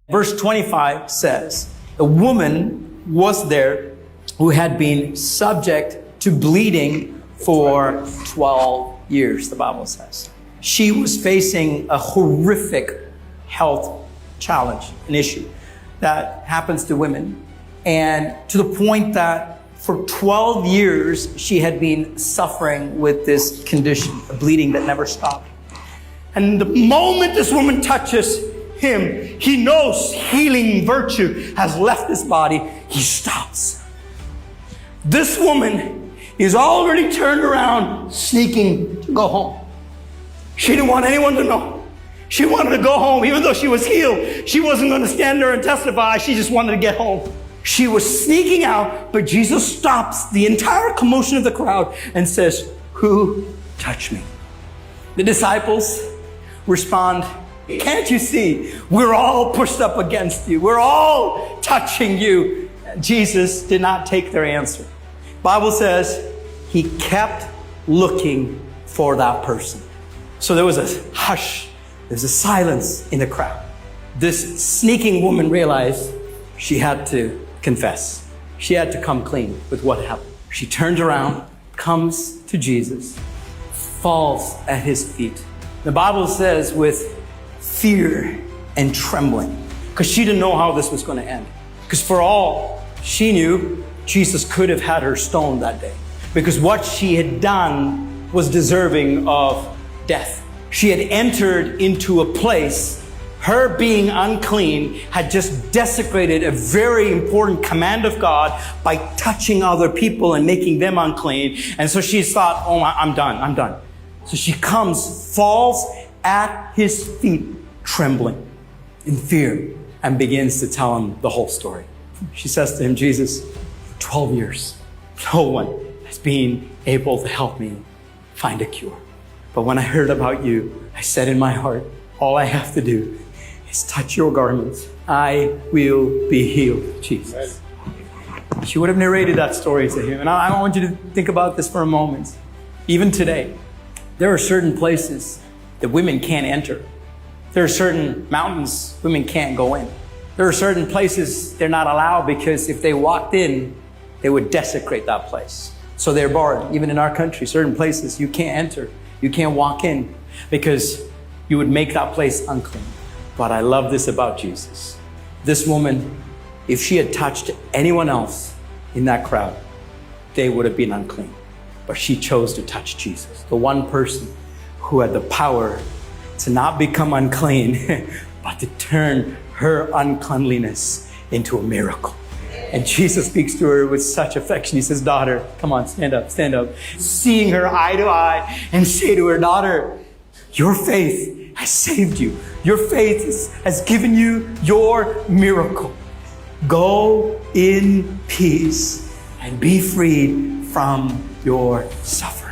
Verse 25 says, a woman was there who had been subject to bleeding for 12 years, the Bible says. She was facing a horrific health challenge, an issue that happens to women. And to the point that for 12 years, she had been suffering with this condition, a bleeding that never stopped. And the moment this woman touches him, he knows healing virtue has left his body. He stops. This woman is already turned around, sneaking to go home. She didn't want anyone to know. She wanted to go home. Even though she was healed, she wasn't going to stand there and testify. She just wanted to get home. She was sneaking out, but Jesus stops the entire commotion of the crowd and says, "Who touched me?" The disciples respond, "Can't you see? We're all pushed up against you. We're all touching you." Jesus did not take their answer. Bible says he kept looking for that person. So there was a hush. There's a silence in the crowd. This sneaking woman realized she had to confess. She had to come clean with what happened. She turns around, comes to Jesus, falls at his feet. The Bible says with fear and trembling, because she didn't know how this was going to end. Because for all she knew, Jesus could have had her stoned that day. Because what she had done was deserving of death. She had entered into a place. Her being unclean had just desecrated a very important command of God by touching other people and making them unclean. And so she thought, "Oh, I'm done. So she comes, falls at his feet, trembling in fear, and begins to tell him the whole story. She says to him, "Jesus, for 12 years, no one has been able to help me find a cure. But when I heard about you, I said in my heart, all I have to do is touch your garments. I will be healed, Jesus." She would have narrated that story to him. And I want you to think about this for a moment. Even today, there are certain places that women can't enter. There are certain mountains women can't go in. There are certain places they're not allowed because if they walked in, they would desecrate that place. So they're barred. Even in our country, certain places you can't enter. You can't walk in because you would make that place unclean. But I love this about Jesus. This woman, if she had touched anyone else in that crowd, they would have been unclean. But she chose to touch Jesus, the one person who had the power to not become unclean, but to turn her uncleanliness into a miracle. And Jesus speaks to her with such affection. He says, "Daughter, come on, stand up, stand up." Seeing her eye to eye and say to her, "Daughter, your faith has saved you. Your faith has given you your miracle. Go in peace and be freed from your suffering."